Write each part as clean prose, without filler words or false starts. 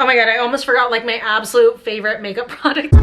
Oh my god, I almost forgot like my absolute favorite makeup product.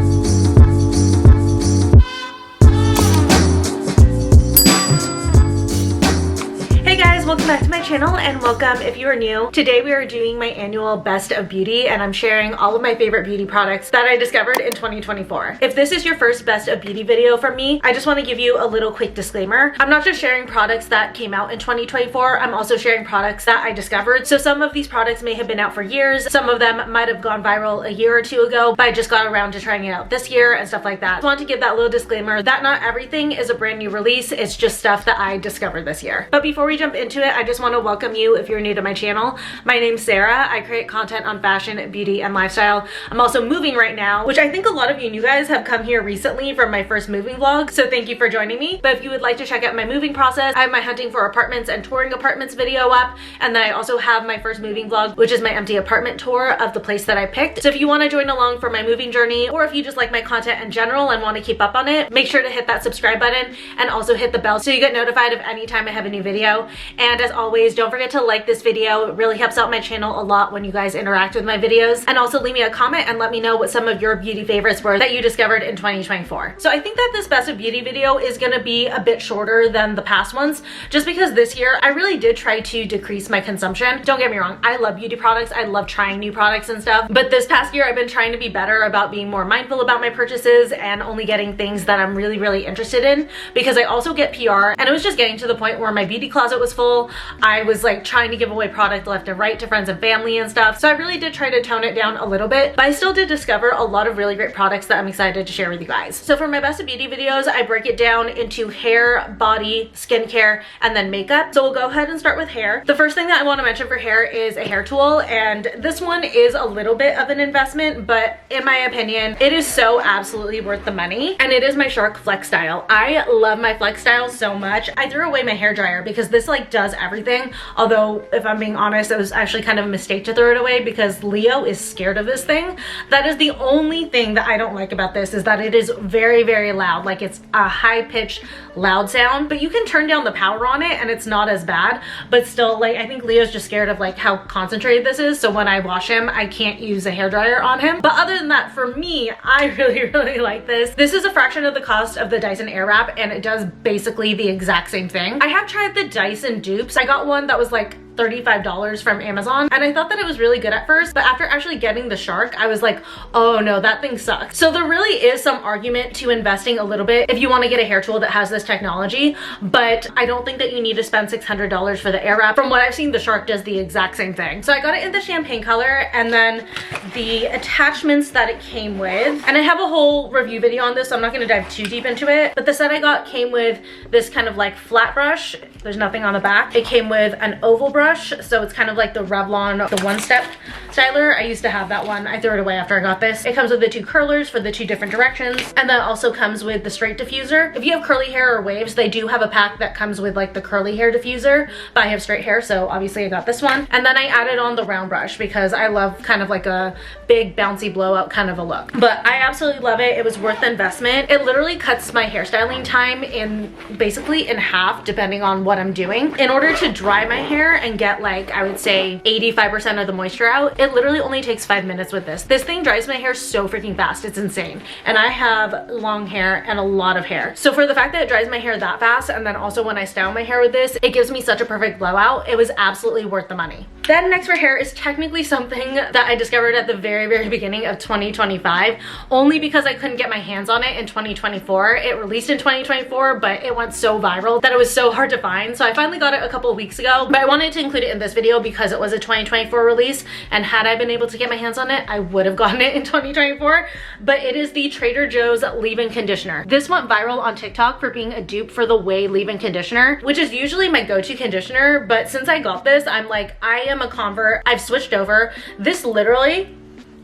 Hey guys, welcome back to my channel and welcome if you are new. Today we are doing my annual best of beauty and I'm sharing all of my favorite beauty products that I discovered in 2024. If this is your first best of beauty video from me, I just want to give you a little quick disclaimer. I'm not just sharing products that came out in 2024, I'm also sharing products that I discovered. So some of these products may have been out for years, some of them might have gone viral a year or two ago, but I just got around to trying it out this year and stuff like that. I want to give that little disclaimer that not everything is a brand new release, it's just stuff that I discovered this year. But before we jump into it, I just want to welcome you if you're new to my channel. My name's Sarah. I create content on fashion, beauty, and lifestyle. I'm also moving right now, which I think a lot of you guys have come here recently from my first moving vlog, so thank you for joining me. But if you would like to check out my moving process, I have my hunting for apartments and touring apartments video up, and then I also have my first moving vlog, which is my empty apartment tour of the place that I picked. So if you want to join along for my moving journey, or if you just like my content in general and want to keep up on it, make sure to hit that subscribe button and also hit the bell so you get notified of any time I have a new video. And as always, don't forget to like this video. It really helps out my channel a lot when you guys interact with my videos. And also leave me a comment and let me know what some of your beauty favorites were that you discovered in 2024. So I think that this best of beauty video is gonna be a bit shorter than the past ones, just because this year I really did try to decrease my consumption. Don't get me wrong, I love beauty products. I love trying new products and stuff. But this past year I've been trying to be better about being more mindful about my purchases and only getting things that I'm really interested in, because I also get PR and it was just getting to the point where my beauty closet was full. I was like trying to give away product left and right to friends and family and stuff. So I really did try to tone it down a little bit, but I still did discover a lot of really great products that I'm excited to share with you guys. So for my best of beauty videos, I break it down into hair, body, skincare, and then makeup. So we'll go ahead and start with hair. The first thing that I want to mention for hair is a hair tool, and this one is a little bit of an investment, but in my opinion, it is so absolutely worth the money, and it is my Shark Flex Style. I love my Flex Style so much. I threw away my hair dryer because this like does everything. Although, if I'm being honest, it was actually kind of a mistake to throw it away because Leo is scared of this thing. That is the only thing that I don't like about this, is that it is very loud. Like, it's a high-pitched, loud sound, but you can turn down the power on it and it's not as bad. But still, like, I think Leo's just scared of like how concentrated this is, so when I wash him, I can't use a hairdryer on him. But other than that, for me, I really like this. This is a fraction of the cost of the Dyson Airwrap, and it does basically the exact same thing. I have tried the Dyson dupes. I got one that was like $35 from Amazon, and I thought that it was really good at first, but after actually getting the Shark, I was like, oh no, that thing sucks. So there really is some argument to investing a little bit if you want to get a hair tool that has this technology, but I don't think that you need to spend $600 for the Airwrap. From what I've seen, the Shark does the exact same thing. So I got it in the champagne color, and then the attachments that it came with, and I have a whole review video on this, so I'm not going to dive too deep into it, but the set I got came with this kind of like flat brush. There's nothing on the back. It came with an oval brush, so it's kind of like the Revlon, the one-step styler. I used to have that one. I threw it away after I got this. It comes with the two curlers for the two different directions, and then also comes with the straight diffuser. If you have curly hair or waves, they do have a pack that comes with like the curly hair diffuser, but I have straight hair, so obviously I got this one. And then I added on the round brush because I love kind of like a big bouncy blowout kind of a look. But I absolutely love it. It was worth the investment. It literally cuts my hairstyling time in basically in half, depending on what I'm doing. In order to dry my hair and get like, I would say 85% of the moisture out, it literally only takes 5 minutes with this. This thing dries my hair so freaking fast, it's insane. And I have long hair and a lot of hair. So for the fact that it dries my hair that fast, and then also when I style my hair with this, it gives me such a perfect blowout. It was absolutely worth the money. Then next for hair is technically something that I discovered at the very beginning of 2025, only because I couldn't get my hands on it in 2024. It released in 2024, but it went so viral that it was so hard to find. So I finally got it a couple of weeks ago, but I wanted to include it in this video because it was a 2024 release, and had I been able to get my hands on it, I would have gotten it in 2024. But it is the Trader Joe's leave-in conditioner. This went viral on TikTok for being a dupe for the Way leave-in conditioner, which is usually my go-to conditioner, but since I got this, I'm like, I am a convert. I've switched over. This literally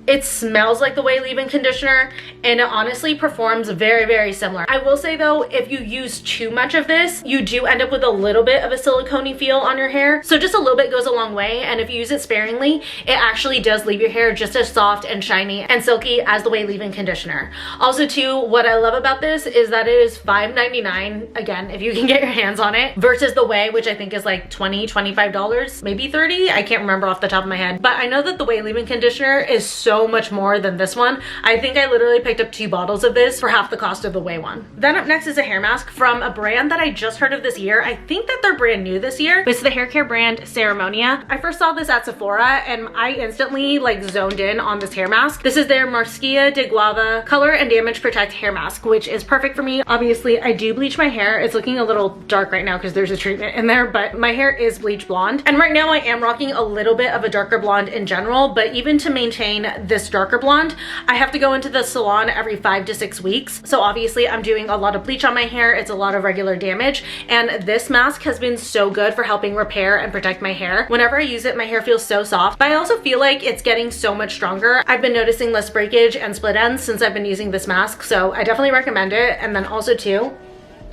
It smells like the Way leave-in conditioner, and it honestly performs very, very similar. I will say though, if you use too much of this, you do end up with a little bit of a silicone-y feel on your hair. So just a little bit goes a long way, and if you use it sparingly, it actually does leave your hair just as soft and shiny and silky as the Way leave-in conditioner. Also too, what I love about this is that it is $5.99, again, if you can get your hands on it, versus the Way, which I think is like $20, $25, maybe $30. I can't remember off the top of my head, but I know that the Way leave-in conditioner is so much more than this one. I think I literally picked up 2 bottles of this for half the cost of the Way one. Then up next is a hair mask from a brand that I just heard of this year. I think that they're brand new this year. It's the hair care brand Ceremonia. I first saw this at Sephora and I instantly like zoned in on this hair mask. This is their Marschia de Guava Color and Damage Protect hair mask, which is perfect for me. Obviously, I do bleach my hair. It's looking a little dark right now because there's a treatment in there, but my hair is bleach blonde. And right now I am rocking a little bit of a darker blonde in general, but even to maintain this darker blonde, I have to go into the salon every 5 to 6 weeks. So obviously I'm doing a lot of bleach on my hair. It's a lot of regular damage. And this mask has been so good for helping repair and protect my hair. Whenever I use it, my hair feels so soft, but I also feel like it's getting so much stronger. I've been noticing less breakage and split ends since I've been using this mask. So I definitely recommend it. And then also too,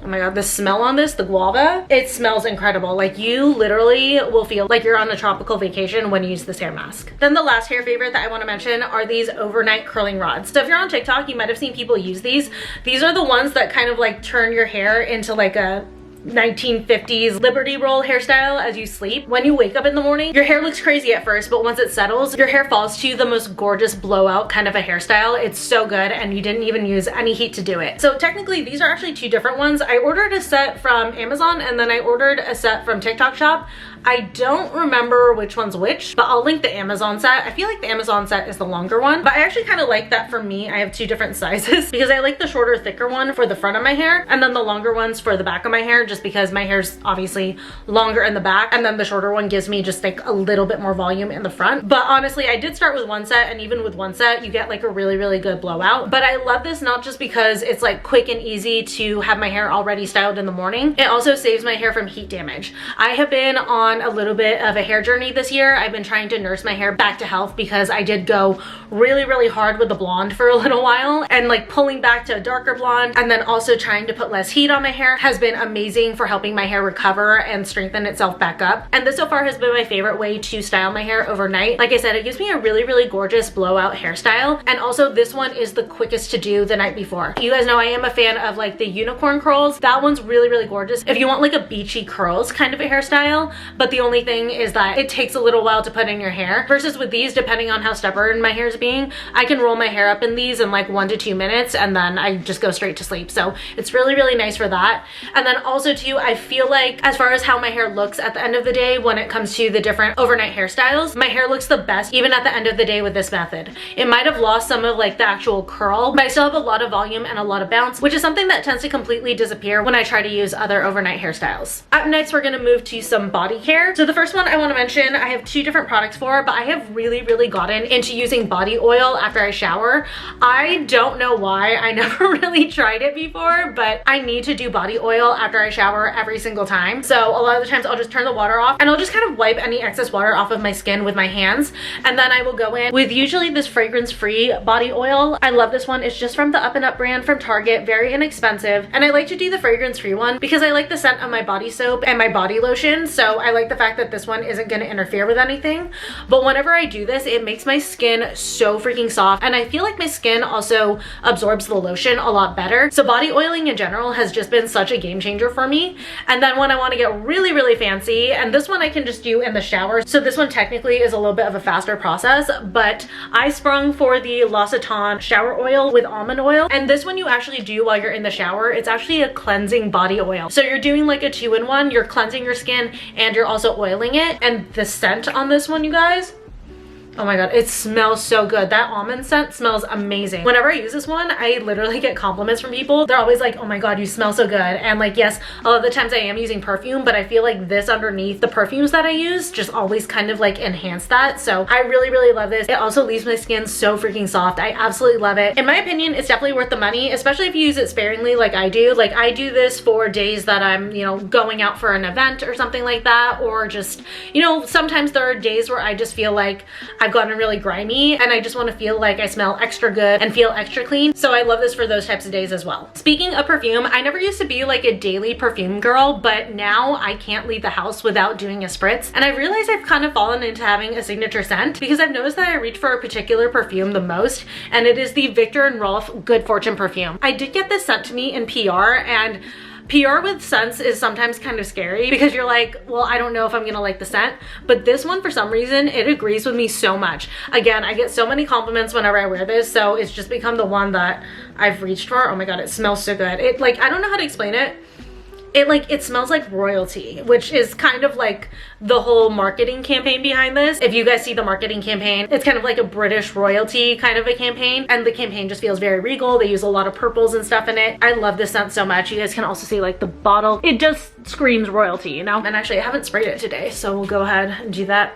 oh my god, the smell on this, the guava, it smells incredible. Like you literally will feel like you're on a tropical vacation when you use this hair mask. Then the last hair favorite that I want to mention are these overnight curling rods. So if you're on TikTok, you might have seen people use these. These are the ones that kind of like turn your hair into like a 1950s Liberty Roll hairstyle as you sleep. When you wake up in the morning, your hair looks crazy at first, but once it settles, your hair falls to the most gorgeous blowout kind of a hairstyle. It's so good, and you didn't even use any heat to do it. So technically, these are actually 2 different ones. I ordered a set from Amazon, and then I ordered a set from TikTok Shop. I don't remember which one's which, but I'll link the Amazon set. I feel like the Amazon set is the longer one, but I actually kind of like that for me. I have 2 different sizes because I like the shorter, thicker one for the front of my hair, and then the longer ones for the back of my hair, just because my hair's obviously longer in the back, and then the shorter one gives me just like a little bit more volume in the front. But honestly, I did start with one set, and even with one set, you get like a really, really good blowout. But I love this not just because it's like quick and easy to have my hair already styled in the morning. It also saves my hair from heat damage. I have been on a little bit of a hair journey this year. I've been trying to nurse my hair back to health because I did go really, really hard with the blonde for a little while, and like pulling back to a darker blonde and then also trying to put less heat on my hair has been amazing for helping my hair recover and strengthen itself back up. And this so far has been my favorite way to style my hair overnight. Like I said, it gives me a really, really gorgeous blowout hairstyle. And also this one is the quickest to do the night before. You guys know I am a fan of like the unicorn curls. That one's really, really gorgeous if you want like a beachy curls kind of a hairstyle, but the only thing is that it takes a little while to put in your hair, versus with these, depending on how stubborn my hair is being, I can roll my hair up in these in like 1 to 2 minutes and then I just go straight to sleep. So it's really, really nice for that. And then also too, I feel like as far as how my hair looks at the end of the day when it comes to the different overnight hairstyles, my hair looks the best even at the end of the day with this method. It might have lost some of like the actual curl, but I still have a lot of volume and a lot of bounce, which is something that tends to completely disappear when I try to use other overnight hairstyles. Up next, we're gonna move to some body care. So the first one I want to mention, I have 2 different products for, but I have really, really gotten into using body oil after I shower. I don't know why. I never really tried it before, but I need to do body oil after I shower every single time. So a lot of the times I'll just turn the water off and I'll just kind of wipe any excess water off of my skin with my hands. And then I will go in with usually this fragrance-free body oil. I love this one. It's just from the Up and Up brand from Target, very inexpensive. And I like to do the fragrance-free one because I like the scent of my body soap and my body lotion. So I like the fact that this one isn't going to interfere with anything. But whenever I do this, it makes my skin so freaking soft. And I feel like my skin also absorbs the lotion a lot better. So body oiling in general has just been such a game changer for me. And then when I want to get really, really fancy, and this one I can just do in the shower. So this one technically is a little bit of a faster process, but I sprung for the L'Occitane shower oil with almond oil. And this one you actually do while you're in the shower. It's actually a cleansing body oil. So you're doing like a 2-in-1. You're cleansing your skin and you're also oiling it. And the scent on this one, you guys, oh my god, it smells so good. That almond scent smells amazing. Whenever I use this one, I literally get compliments from people. They're always like, oh my god, you smell so good. And like, yes, a lot of the times I am using perfume, but I feel like this underneath the perfumes that I use just always kind of like enhance that. So I really, really love this. It also leaves my skin so freaking soft. I absolutely love it. In my opinion, it's definitely worth the money, especially if you use it sparingly like I do. Like I do this for days that I'm, you know, going out for an event or something like that, or just, you know, sometimes there are days where I just feel like I've I've gotten really grimy and I just want to feel like I smell extra good and feel extra clean. So I love this for those types of days as well. Speaking of perfume, I never used to be like a daily perfume girl, but now I can't leave the house without doing a spritz. And I realized I've kind of fallen into having a signature scent because I've noticed that I reach for a particular perfume the most, and it is the Viktor and Rolf Good Fortune perfume. I did get this sent to me in PR, and PR with scents is sometimes kind of scary because you're like, well, I don't know if I'm gonna like the scent, but this one, for some reason, it agrees with me so much. Again, I get so many compliments whenever I wear this, so it's just become the one that I've reached for. Oh my God, it smells so good. It, like, I don't know how to explain it. It smells like royalty, which is kind of like the whole marketing campaign behind this. If you guys see the marketing campaign, it's kind of like a British royalty kind of a campaign, and the campaign just feels very regal. They use a lot of purples and stuff in it. I love this scent so much. You guys can also see like the bottle. It just screams royalty, you know? And actually I haven't sprayed it today, so we'll go ahead and do that.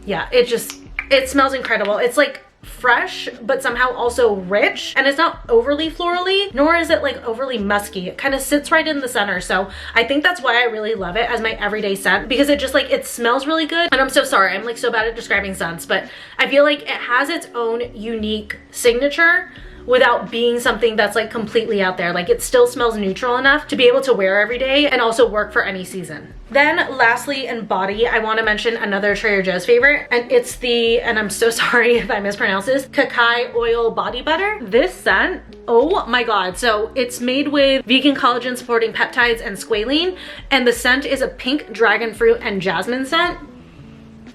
Yeah, it smells incredible. It's like fresh but somehow also rich, and it's not overly florally, nor is it like overly musky. It kind of sits right in the center, so I think that's why I really love it as my everyday scent, because it just like, it smells really good. And I'm so sorry, I'm like so bad at describing scents, but I feel like it has its own unique signature without being something that's like completely out there. Like, it still smells neutral enough to be able to wear every day and also work for any season. Then lastly, in body, I want to mention another Trader Joe's favorite, and it's the, and I'm so sorry if I mispronounce this, Cacao Oil Body Butter. This scent, oh my God. So it's made with vegan collagen supporting peptides and squalene, and the scent is a pink dragon fruit and jasmine scent.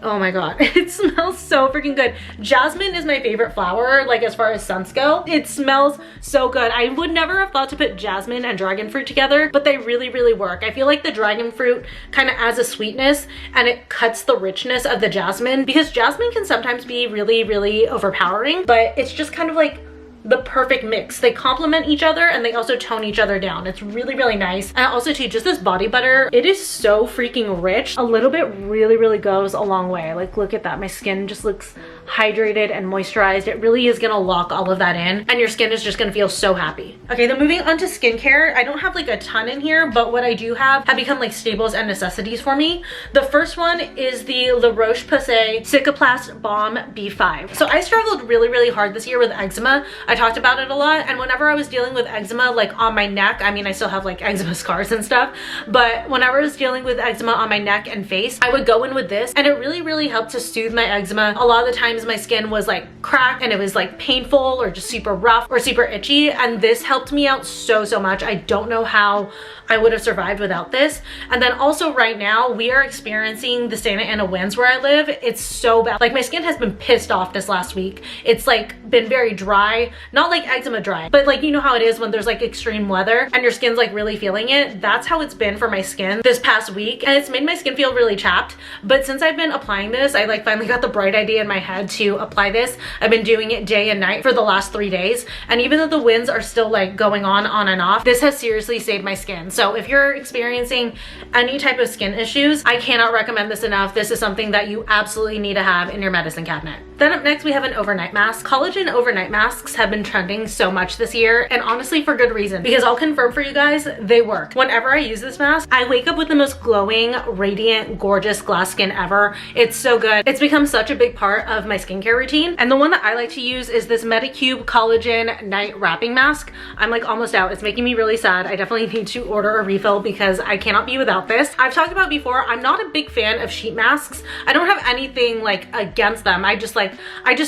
Oh my God, it smells so freaking good. Jasmine is my favorite flower, like as far as scents go. It smells so good. I would never have thought to put jasmine and dragon fruit together, but they really, really work. I feel like the dragon fruit kind of adds a sweetness and it cuts the richness of the jasmine, because jasmine can sometimes be really, really overpowering, but it's just kind of like the perfect mix. They complement each other and they also tone each other down. It's really, really nice. And also too, just this body butter, it is so freaking rich. A little bit really, really goes a long way. Like, look at that. My skin just looks hydrated and moisturized. It really is gonna lock all of that in, and your skin is just gonna feel so happy. Okay, then moving on to skincare. I don't have like a ton in here, but what I do have become like staples and necessities for me. The first one is the La Roche-Posay Cicaplast Balm B5. So I struggled really, really hard this year with eczema. I talked about it a lot, and whenever I was dealing with eczema like on my neck, I mean, I still have like eczema scars and stuff, but whenever I was dealing with eczema on my neck and face, I would go in with this, and it really, really helped to soothe my eczema. A lot of the times my skin was like cracked and it was like painful or just super rough or super itchy, and this helped me out so, so much. I don't know how I would have survived without this. And then also right now we are experiencing the Santa Ana winds where I live. It's so bad. Like, my skin has been pissed off this last week. It's like been very dry, not like eczema dry, but like, you know how it is when there's like extreme weather and your skin's like really feeling it. That's how it's been for my skin this past week, and it's made my skin feel really chapped. But since I've been applying this, I like finally got the bright idea in my head to apply this. I've been doing it day and night for the last 3 days, and even though the winds are still like going on and off, this has seriously saved my skin. So if you're experiencing any type of skin issues, I cannot recommend this enough. This is something that you absolutely need to have in your medicine cabinet. Then up next we have an overnight mask. Collagen overnight masks have been trending so much this year, and honestly for good reason, because I'll confirm for you guys, they work. Whenever I use this mask, I wake up with the most glowing, radiant, gorgeous glass skin ever. It's so good. It's become such a big part of my skincare routine, and the one that I like to use is this Medicube Collagen Night Wrapping Mask. I'm like almost out. It's making me really sad. I definitely need to order a refill because I cannot be without this. I've talked about before, I'm not a big fan of sheet masks. I don't have anything like against them. I just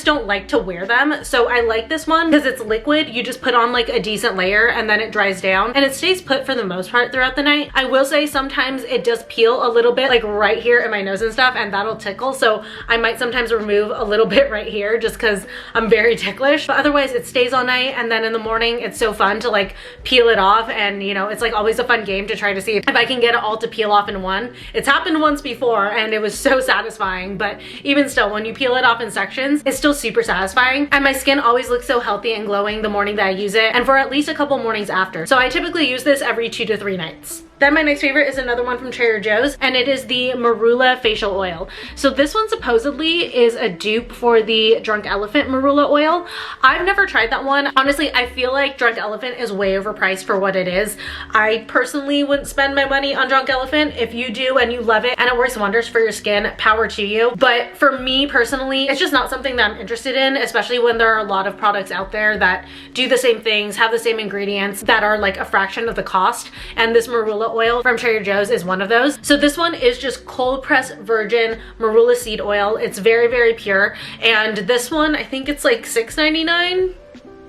don't like to wear them. So I like this one because it's liquid. You just put on like a decent layer and then it dries down and it stays put for the most part throughout the night. I will say sometimes it does peel a little bit, like right here in my nose and stuff, and that'll tickle. So I might sometimes remove a little bit right here just because I'm very ticklish. But otherwise it stays all night, and then in the morning it's so fun to like peel it off, and you know, it's like always a fun game to try to see if I can get it all to peel off in one. It's happened once before and it was so satisfying, but even still, when you peel it off in sections, it's still super satisfying. And my skin always looks so healthy and glowing the morning that I use it, and for at least a couple mornings after. So I typically use this every 2 to 3 nights. Then my next favorite is another one from Trader Joe's, and it is the Marula facial oil. So this one supposedly is a dupe for the Drunk Elephant Marula oil. I've never tried that one. Honestly, I feel like Drunk Elephant is way overpriced for what it is. I personally wouldn't spend my money on Drunk Elephant. If you do and you love it and it works wonders for your skin, power to you. But for me personally, it's just not something that I'm interested in, especially when there are a lot of products out there that do the same things, have the same ingredients, that are like a fraction of the cost. And this Marula oil from Trader Joe's is one of those. So this one is just cold pressed virgin Marula seed oil. It's very, very pure. And this one, I think it's like $6.99,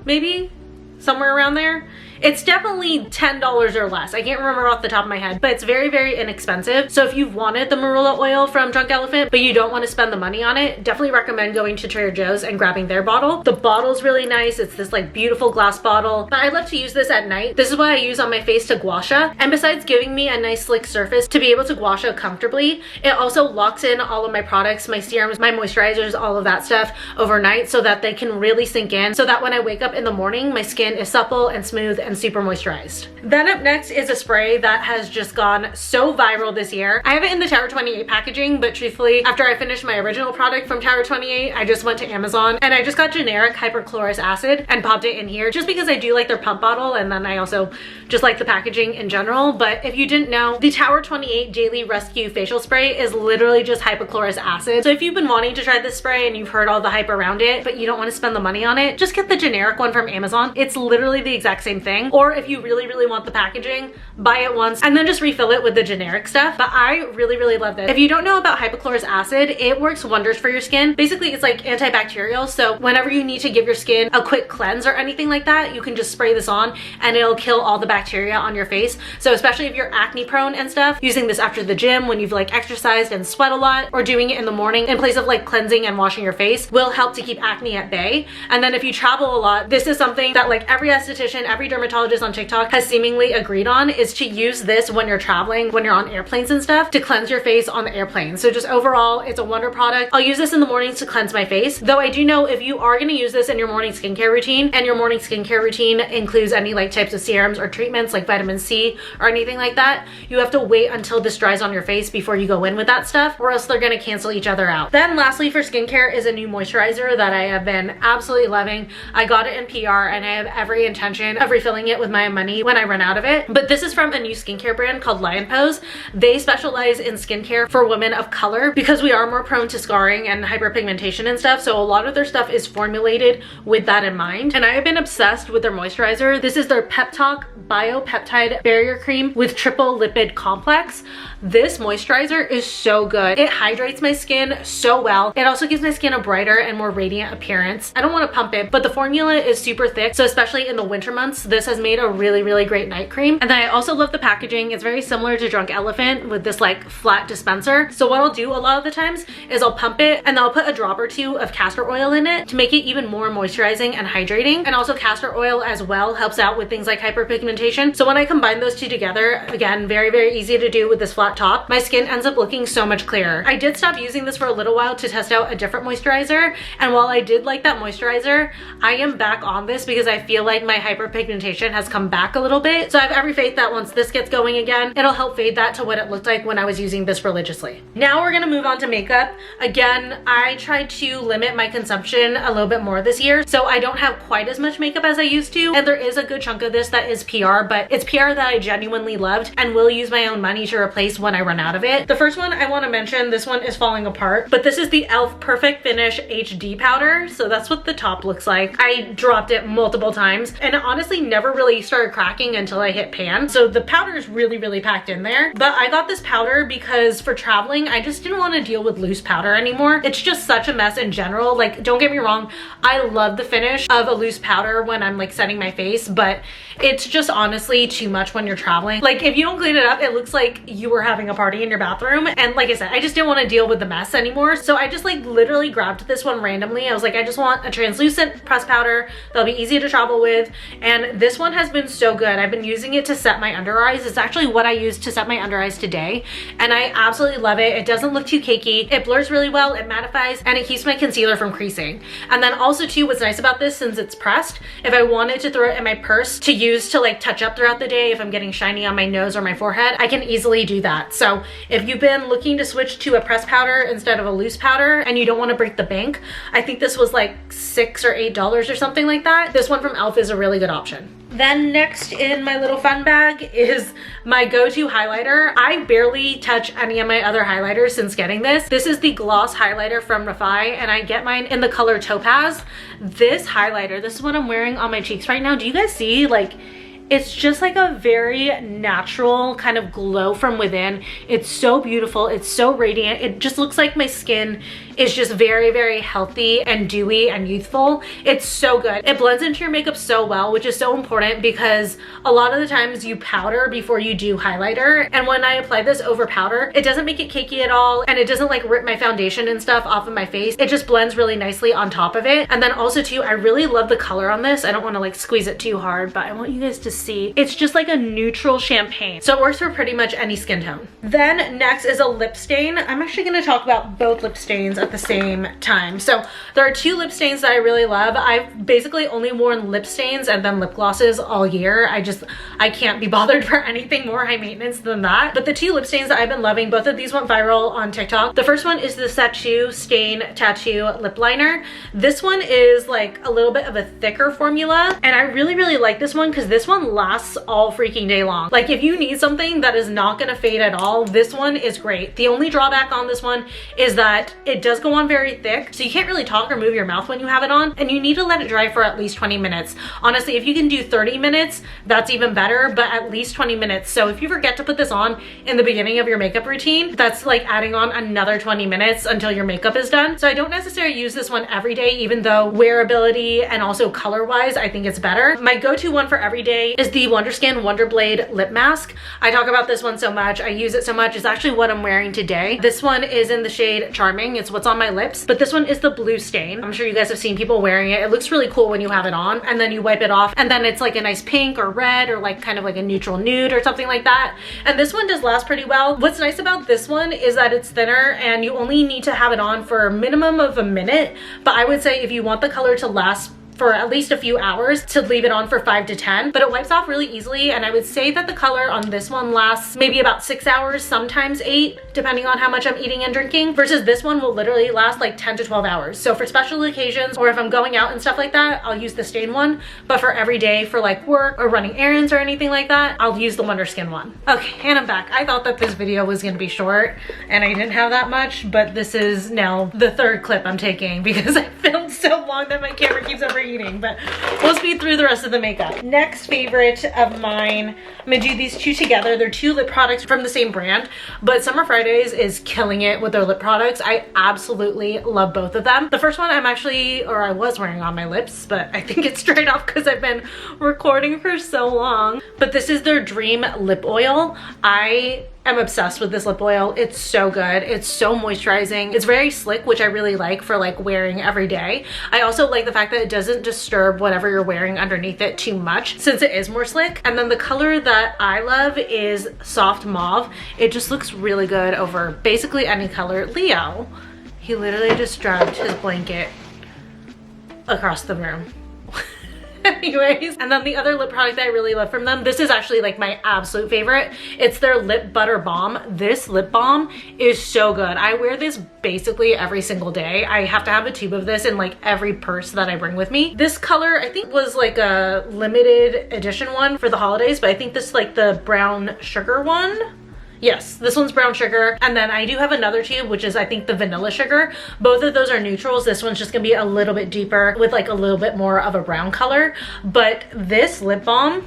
maybe somewhere around there. It's definitely $10 or less. I can't remember off the top of my head, but it's very, very inexpensive. So if you've wanted the Marula oil from Drunk Elephant, but you don't want to spend the money on it, definitely recommend going to Trader Joe's and grabbing their bottle. The bottle's really nice. It's this like beautiful glass bottle. But I love to use this at night. This is what I use on my face to gua sha. And besides giving me a nice slick surface to be able to gua sha comfortably, it also locks in all of my products, my serums, my moisturizers, all of that stuff overnight so that they can really sink in, so that when I wake up in the morning, my skin is supple and smooth and super moisturized. Then up next is a spray that has just gone so viral this year. I have it in the Tower 28 packaging, but truthfully, after I finished my original product from Tower 28, I just went to Amazon and I just got generic hyperchlorous acid and popped it in here just because I do like their pump bottle, and then I also just like the packaging in general. But if you didn't know, the Tower 28 Daily Rescue Facial Spray is literally just hypochlorous acid. So if you've been wanting to try this spray and you've heard all the hype around it, but you don't want to spend the money on it, just get the generic one from Amazon. It's literally the exact same thing. Or if you really, really want the packaging, buy it once and then just refill it with the generic stuff. But I really, really love this. If you don't know about hypochlorous acid, it works wonders for your skin. Basically, it's like antibacterial. So whenever you need to give your skin a quick cleanse or anything like that, you can just spray this on and it'll kill all the bacteria on your face. So especially if you're acne prone and stuff, using this after the gym when you've like exercised and sweat a lot, or doing it in the morning in place of like cleansing and washing your face, will help to keep acne at bay. And then if you travel a lot, this is something that like every esthetician, every dermatologist on TikTok has seemingly agreed on, is to use this when you're traveling, when you're on airplanes and stuff, to cleanse your face on the airplane. So just overall, it's a wonder product. I'll use this in the mornings to cleanse my face, though I do know if you are going to use this in your morning skincare routine, and your morning skincare routine includes any like types of serums or treatments like vitamin C or anything like that, you have to wait until this dries on your face before you go in with that stuff, or else they're going to cancel each other out. Then lastly for skincare is a new moisturizer that I have been absolutely loving. I got it in PR and I have every intention of refilling it with my money when I run out of it. But this is from a new skincare brand called Lion Pose. They specialize in skincare for women of color because we are more prone to scarring and hyperpigmentation and stuff. So a lot of their stuff is formulated with that in mind. And I have been obsessed with their moisturizer. This is their Pep Talk Biopeptide Barrier Cream with Triple Lipid Complex. This moisturizer is so good. It hydrates my skin so well. It also gives my skin a brighter and more radiant appearance. I don't want to pump it, but the formula is super thick. So especially in the winter months, this has made a really, really great night cream. And then I also love the packaging. It's very similar to Drunk Elephant with this like flat dispenser. So what I'll do a lot of the times is I'll pump it and I'll put a drop or two of castor oil in it to make it even more moisturizing and hydrating. And also castor oil as well helps out with things like hyperpigmentation. So when I combine those two together, again, very, very easy to do with this flat top, my skin ends up looking so much clearer. I did stop using this for a little while to test out a different moisturizer. And while I did like that moisturizer, I am back on this because I feel like my hyperpigmentation has come back a little bit. So I have every faith that once this gets going again, it'll help fade that to what it looked like when I was using this religiously. Now we're gonna move on to makeup. Again, I tried to limit my consumption a little bit more this year, so I don't have quite as much makeup as I used to. And there is a good chunk of this that is PR, but it's PR that I genuinely loved and will use my own money to replace when I run out of it. The first one I want to mention, this one is falling apart, but this is the e.l.f. Perfect Finish HD powder. So that's what the top looks like. I dropped it multiple times and it honestly never really started cracking until I hit pan. So the powder is really, really packed in there. But I got this powder because for traveling, I just didn't want to deal with loose powder anymore. It's just such a mess in general. Like, don't get me wrong, I love the finish of a loose powder when I'm like setting my face, but it's just honestly too much when you're traveling. Like, if you don't clean it up, it looks like you were having a party in your bathroom. And like I said, I just didn't want to deal with the mess anymore. So I just like literally grabbed this one randomly. I was like, I just want a translucent pressed powder that'll be easy to travel with. And this This one has been so good. I've been using it to set my under eyes. It's actually what I used to set my under eyes today, and I absolutely love it. It doesn't look too cakey. It blurs really well, it mattifies, and it keeps my concealer from creasing. And then also too, what's nice about this, since it's pressed, if I wanted to throw it in my purse to use to like touch up throughout the day, if I'm getting shiny on my nose or my forehead, I can easily do that. So if you've been looking to switch to a pressed powder instead of a loose powder and you don't want to break the bank, I think this was like $6 or $8 or something like that. This one from e.l.f. is a really good option. Then next in my little fun bag is my go-to highlighter. I barely touch any of my other highlighters since getting this. This is the gloss highlighter from Refi, and I get mine in the color Topaz. This highlighter, this is what I'm wearing on my cheeks right now. Do you guys see, like, it's just like a very natural kind of glow from within. It's so beautiful. It's so radiant. It just looks like my skin is just very, very healthy and dewy and youthful. It's so good. It blends into your makeup so well, which is so important because a lot of the times you powder before you do highlighter. And when I apply this over powder, it doesn't make it cakey at all. And it doesn't like rip my foundation and stuff off of my face. It just blends really nicely on top of it. And then also too, I really love the color on this. I don't want to like squeeze it too hard, but I want you guys to see. It's just like a neutral champagne. So it works for pretty much any skin tone. Then next is a lip stain. I'm actually going to talk about both lip stains at the same time. So there are two lip stains that I really love. I've basically only worn lip stains and then lip glosses all year. I can't be bothered for anything more high maintenance than that. But the two lip stains that I've been loving, both of these went viral on TikTok. The first one is the Sachu Stain Tattoo Lip Liner. This one is like a little bit of a thicker formula, and I really, really like this one because this one lasts all freaking day long. Like if you need something that is not gonna fade at all, this one is great. The only drawback on this one is that it does go on very thick, so you can't really talk or move your mouth when you have it on, and you need to let it dry for at least 20 minutes. Honestly, if you can do 30 minutes, that's even better, but at least 20 minutes. So if you forget to put this on in the beginning of your makeup routine, that's like adding on another 20 minutes until your makeup is done. So I don't necessarily use this one every day, even though wearability and also color-wise, I think it's better. My go-to one for every day is the Wonderskin Wonder Blade Lip Mask. I talk about this one so much. I use it so much. It's actually what I'm wearing today. This one is in the shade Charming. It's what's on my lips, but this one is the blue stain. I'm sure you guys have seen people wearing it. It looks really cool when you have it on, and then you wipe it off, and then it's like a nice pink or red or like kind of like a neutral nude or something like that. And this one does last pretty well. What's nice about this one is that it's thinner and you only need to have it on for a minimum of a minute, but I would say if you want the color to last for at least a few hours, to leave it on for 5 to 10, but it wipes off really easily. And I would say that the color on this one lasts maybe about 6 hours, sometimes 8, depending on how much I'm eating and drinking, versus this one will literally last like 10 to 12 hours. So for special occasions, or if I'm going out and stuff like that, I'll use the stain one, but for every day for like work or running errands or anything like that, I'll use the Wonderskin one. Okay, and I'm back. I thought that this video was gonna be short and I didn't have that much, but this is now the third clip I'm taking because I filmed so long that my camera keeps overheating. But we'll speed through the rest of the makeup. Next favorite of mine, I'm gonna do these two together. They're two lip products from the same brand, but Summer Fridays is killing it with their lip products. I absolutely love both of them. The first one I was wearing on my lips, but I think it's dried off because I've been recording for so long. But this is their Dream Lip Oil. I'm obsessed with this lip oil. It's so good. It's so moisturizing. It's very slick, which I really like for like wearing every day. I also like the fact that it doesn't disturb whatever you're wearing underneath it too much, since it is more slick. And then the color that I love is Soft Mauve. It just looks really good over basically any color. Leo, he literally just dragged his blanket across the room. Anyways, and then the other lip product that I really love from them, this is actually like my absolute favorite. It's their Lip Butter Balm. This lip balm is so good. I wear this basically every single day. I have to have a tube of this in like every purse that I bring with me. This color I think was like a limited edition one for the holidays, but I think this is like the brown sugar one. Yes, this one's brown sugar. And then I do have another tube, which is I think the vanilla sugar. Both of those are neutrals. This one's just gonna be a little bit deeper with like a little bit more of a brown color. But this lip balm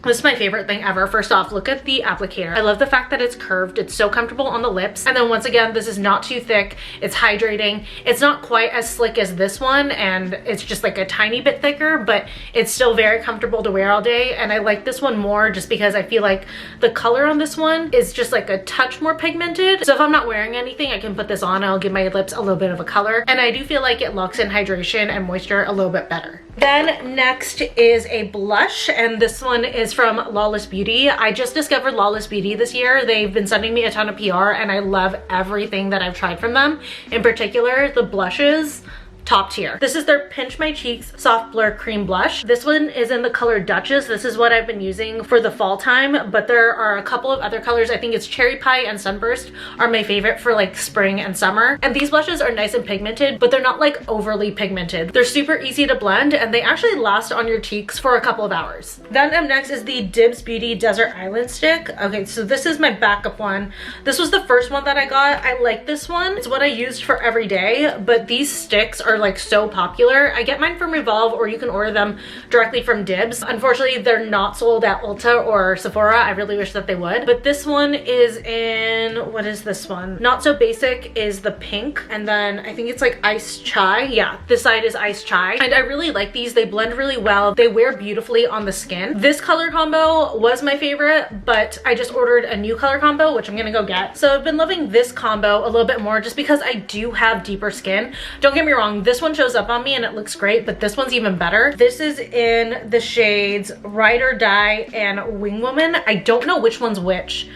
This is my favorite thing ever. First off, look at the applicator. I love the fact that it's curved. It's so comfortable on the lips. And then once again, this is not too thick. It's hydrating. It's not quite as slick as this one, and it's just like a tiny bit thicker, but it's still very comfortable to wear all day. And I like this one more just because I feel like the color on this one is just like a touch more pigmented. So if I'm not wearing anything, I can put this on. I'll give my lips a little bit of a color. And I do feel like it locks in hydration and moisture a little bit better. Then next is a blush, and this one is from Lawless Beauty. I just discovered Lawless Beauty this year. They've been sending me a ton of PR, and I love everything that I've tried from them. In particular, the blushes, top tier. This is their Pinch My Cheeks Soft Blur Cream Blush. This one is in the color Duchess. This is what I've been using for the fall time, but there are a couple of other colors. I think it's Cherry Pie and Sunburst are my favorite for like spring and summer. And these blushes are nice and pigmented, but they're not like overly pigmented. They're super easy to blend, and they actually last on your cheeks for a couple of hours. Then up next is the Dibs Beauty Desert Island Stick. Okay, so this is my backup one. This was the first one that I got. I like this one. It's what I used for every day, but these sticks are like so popular. I get mine from Revolve, or you can order them directly from Dibs. Unfortunately, they're not sold at Ulta or Sephora. I really wish that they would. But this one is in, what is this one? Not So Basic is the pink, and then I think it's like iced chai. Yeah, this side is iced chai. And I really like these. They blend really well. They wear beautifully on the skin. This color combo was my favorite, but I just ordered a new color combo, which I'm gonna go get. So I've been loving this combo a little bit more just because I do have deeper skin. Don't get me wrong, this one shows up on me and it looks great, but this one's even better. This is in the shades Ride or Die and Wing Woman. I don't know which one's which.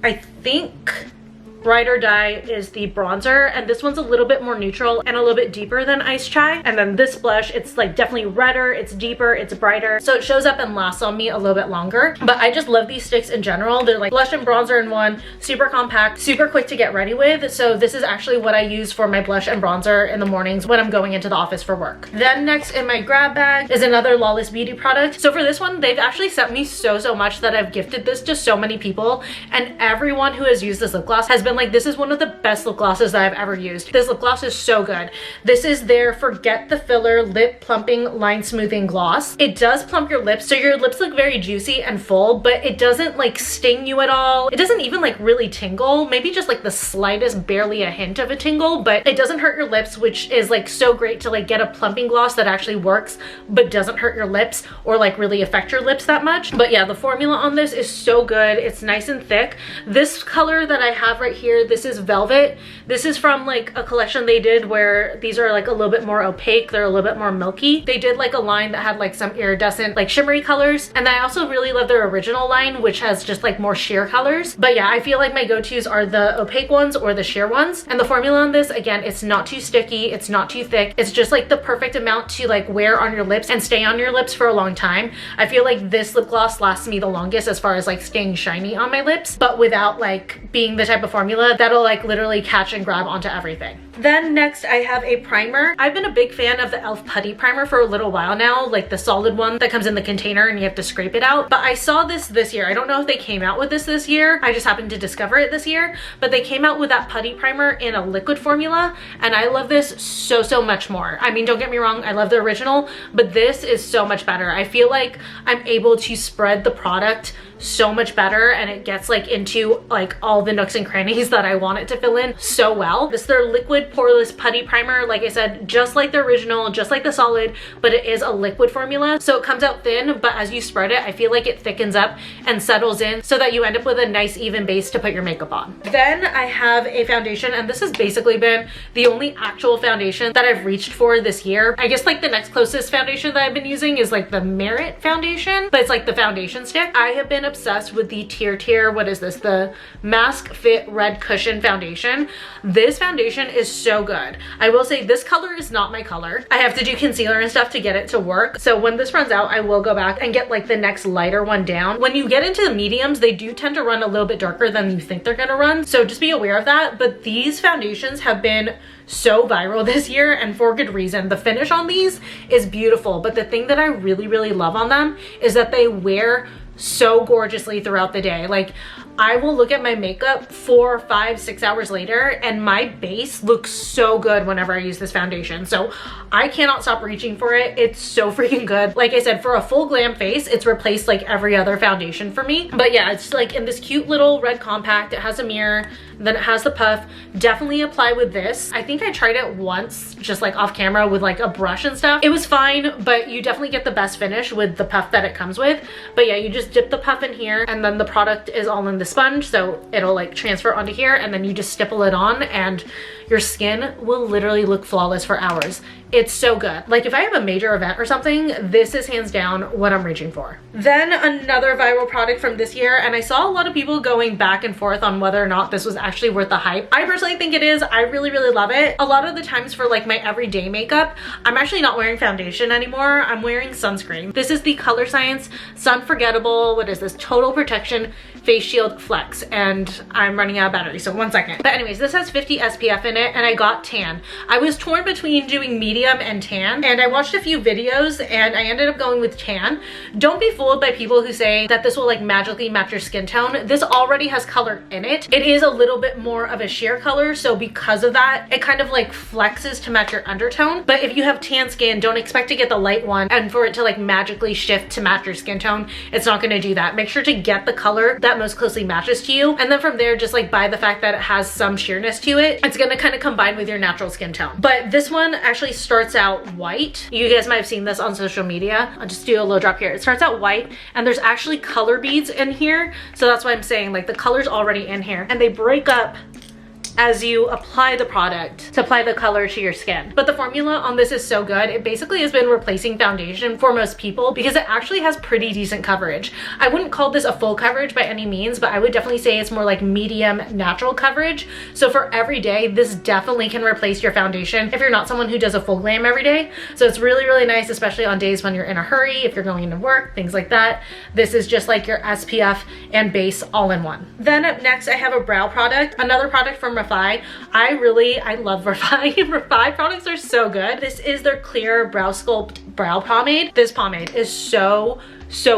I think Ride or Die is the bronzer, and this one's a little bit more neutral and a little bit deeper than Ice Chai. And then this blush, it's like definitely redder, it's deeper, it's brighter, so it shows up and lasts on me a little bit longer. But I just love these sticks in general. They're like blush and bronzer in one, super compact, super quick to get ready with. So this is actually what I use for my blush and bronzer in the mornings when I'm going into the office for work. Then next in my grab bag is another Lawless Beauty product. So for this one, they've actually sent me so much that I've gifted this to so many people, and everyone who has used this lip gloss has been like, this is one of the best lip glosses that I've ever used. This lip gloss is so good. This is their Forget the Filler Lip Plumping Line Smoothing Gloss. It does plump your lips, so your lips look very juicy and full, but it doesn't like sting you at all. It doesn't even like really tingle, maybe just like the slightest, barely a hint of a tingle, but it doesn't hurt your lips, which is like so great to like get a plumping gloss that actually works but doesn't hurt your lips or like really affect your lips that much. But yeah, the formula on this is so good. It's nice and thick. This color that I have right here, this is Velvet. This is from like a collection they did where these are like a little bit more opaque. They're a little bit more milky. They did like a line that had like some iridescent, like shimmery colors. And I also really love their original line, which has just like more sheer colors. But yeah, I feel like my go-tos are the opaque ones or the sheer ones. And the formula on this, again, it's not too sticky. It's not too thick. It's just like the perfect amount to like wear on your lips and stay on your lips for a long time. I feel like this lip gloss lasts me the longest as far as like staying shiny on my lips, but without like being the type of formula that'll like literally catch and grab onto everything. Then next I have a primer. I've been a big fan of the e.l.f. Putty Primer for a little while now, like the solid one that comes in the container and you have to scrape it out. But I saw this year. I don't know if they came out with this year. I just happened to discover it this year, but they came out with that putty primer in a liquid formula, and I love this so much more. I mean, don't get me wrong, I love the original, but this is so much better. I feel like I'm able to spread the product so much better, and it gets like into like all the nooks and crannies that I want it to fill in so well. This is their liquid poreless putty primer. Like I said, just like the original, just like the solid, but it is a liquid formula, so it comes out thin, but as you spread it, I feel like it thickens up and settles in so that you end up with a nice even base to put your makeup on. Then I have a foundation, and this has basically been the only actual foundation that I've reached for this year. I guess like the next closest foundation that I've been using is like the Merit foundation, but it's like the foundation stick. I have been obsessed with the what is this, the Mask Fit Red Cushion foundation. This foundation is so good. I will say this color is not my color. I have to do concealer and stuff to get it to work, so when this runs out I will go back and get like the next lighter one down. When you get into the mediums, they do tend to run a little bit darker than you think they're gonna run, so just be aware of that. But these foundations have been so viral this year, and for good reason. The finish on these is beautiful, but the thing that I really love on them is that they wear so gorgeously throughout the day. Like, I will look at my makeup 4, 5, 6 hours later and my base looks so good whenever I use this foundation. So I cannot stop reaching for it. It's so freaking good. Like I said, for a full glam face, it's replaced like every other foundation for me. But yeah, it's like in this cute little red compact. It has a mirror, then it has the puff. Definitely apply with this. I think I tried it once just like off camera with like a brush and stuff. It was fine, but you definitely get the best finish with the puff that it comes with. But yeah, you just dip the puff in here and then the product is all in the sponge, so it'll like transfer onto here, and then you just stipple it on and your skin will literally look flawless for hours. It's so good. Like if I have a major event or something, this is hands down what I'm reaching for. Then another viral product from this year, and I saw a lot of people going back and forth on whether or not this was actually worth the hype. I personally think it is. I really, really love it. A lot of the times for like my everyday makeup, I'm actually not wearing foundation anymore. I'm wearing sunscreen. This is the Color Science Sun Forgettable, what is this? Total Protection Face Shield Flex, and I'm running out of battery, so 1 second. But anyways, this has 50 SPF in it, and I got tan. I was torn between doing medium and tan, and I watched a few videos and I ended up going with tan. Don't be fooled by people who say that this will like magically match your skin tone. This already has color in it. It is a little bit more of a sheer color, so because of that, it kind of like flexes to match your undertone. But if you have tan skin, don't expect to get the light one and for it to like magically shift to match your skin tone. It's not going to do that. Make sure to get the color that most closely matches to you, and then from there, just like by the fact that it has some sheerness to it, it's going to kind of combine with your natural skin tone. But this one actually starts out white. You guys might have seen this on social media. I'll just do a little drop here. It starts out white and there's actually color beads in here, so that's why I'm saying like the color's already in here, and they break up as you apply the product to apply the color to your skin. But the formula on this is so good. It basically has been replacing foundation for most people because it actually has pretty decent coverage. I wouldn't call this a full coverage by any means, but I would definitely say it's more like medium natural coverage. So for every day, this definitely can replace your foundation if you're not someone who does a full glam every day. So it's really, really nice, especially on days when you're in a hurry, if you're going into work, things like that. This is just like your SPF and base all in one. Then up next, I have a brow product, another product from Refy. I love Refy. Refy products are so good. This is their Clear Brow Sculpt Brow Pomade. This pomade is so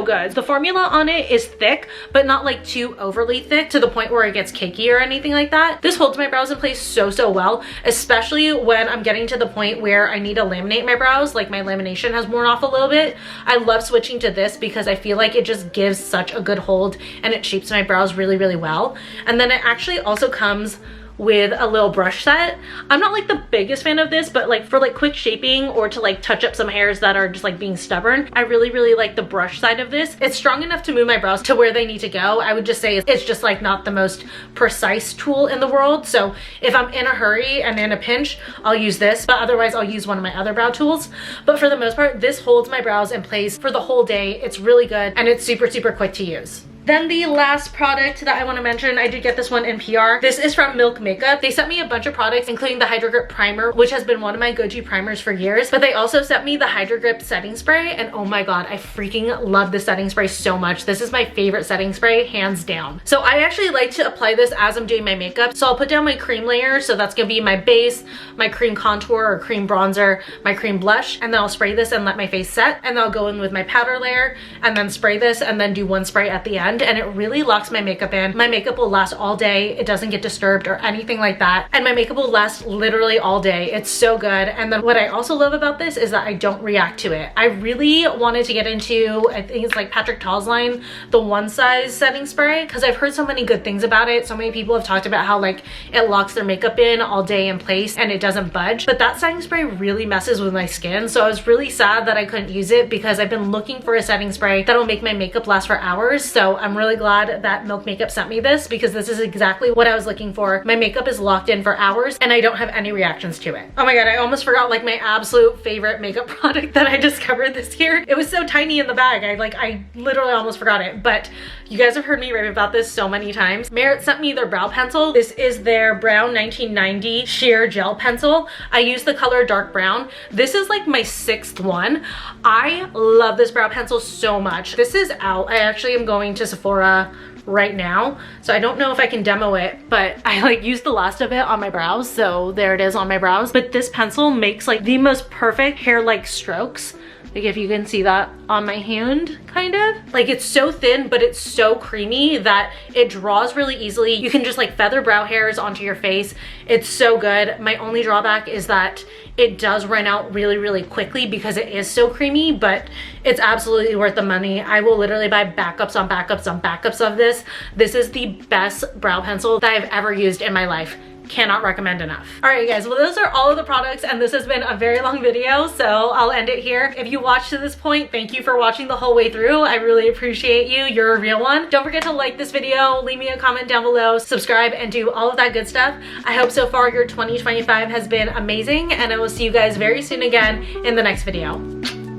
good. The formula on it is thick, but not like too overly thick to the point where it gets cakey or anything like that. This holds my brows in place so well, especially when I'm getting to the point where I need to laminate my brows, like my lamination has worn off a little bit. I love switching to this because I feel like it just gives such a good hold and it shapes my brows really, really well. And then it actually also comes with a little brush set. I'm not like the biggest fan of this, but like for like quick shaping or to like touch up some hairs that are just like being stubborn, I really, really like the brush side of this. It's strong enough to move my brows to where they need to go. I would just say it's just like not the most precise tool in the world. So if I'm in a hurry and in a pinch, I'll use this, but otherwise I'll use one of my other brow tools. But for the most part, this holds my brows in place for the whole day. It's really good and it's super, super quick to use. Then the last product that I want to mention, I did get this one in PR. This is from Milk Makeup. They sent me a bunch of products, including the Hydro Grip Primer, which has been one of my go-to primers for years. But they also sent me the Hydro Grip Setting Spray, and oh my god, I freaking love this setting spray so much. This is my favorite setting spray, hands down. So I actually like to apply this as I'm doing my makeup. So I'll put down my cream layer, so that's gonna be my base, my cream contour or cream bronzer, my cream blush, and then I'll spray this and let my face set, and then I'll go in with my powder layer, and then spray this, and then do one spray at the end. And it really locks my makeup in. My makeup will last all day. It doesn't get disturbed or anything like that. And my makeup will last literally all day. It's so good. And then what I also love about this is that I don't react to it. I really wanted to get into, I think it's like Patrick Ta's line, the One Size setting spray, because I've heard so many good things about it. So many people have talked about how like it locks their makeup in all day in place and it doesn't budge. But that setting spray really messes with my skin. So I was really sad that I couldn't use it because I've been looking for a setting spray that'll make my makeup last for hours. So I'm really glad that Milk Makeup sent me this because this is exactly what I was looking for. My makeup is locked in for hours and I don't have any reactions to it. Oh my god, I almost forgot like my absolute favorite makeup product that I discovered this year. It was so tiny in the bag. I literally almost forgot it, but you guys have heard me rave about this so many times. Merit sent me their brow pencil. This is their Brown 1990 sheer gel pencil. I use the color dark brown. This is like my 6th one. I love this brow pencil so much. This is out. I actually am going to Sephora right now, so I don't know if I can demo it, but I like used the last of it on my brows, so there it is on my brows. But this pencil makes like the most perfect hair-like strokes. Like if you can see that on my hand, kind of. Like it's so thin, but it's so creamy that it draws really easily. You can just like feather brow hairs onto your face. It's so good. My only drawback is that it does run out really, really quickly because it is so creamy, but it's absolutely worth the money. I will literally buy backups on backups on backups of this. This is the best brow pencil that I've ever used in my life. Cannot recommend enough. All right, guys, well, those are all of the products, and this has been a very long video, so I'll end it here. If you watched to this point, thank you for watching the whole way through. I really appreciate you. You're a real one. Don't forget to like this video, leave me a comment down below, subscribe, and do all of that good stuff. I hope so far your 2025 has been amazing, and I will see you guys very soon again in the next video.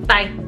Bye.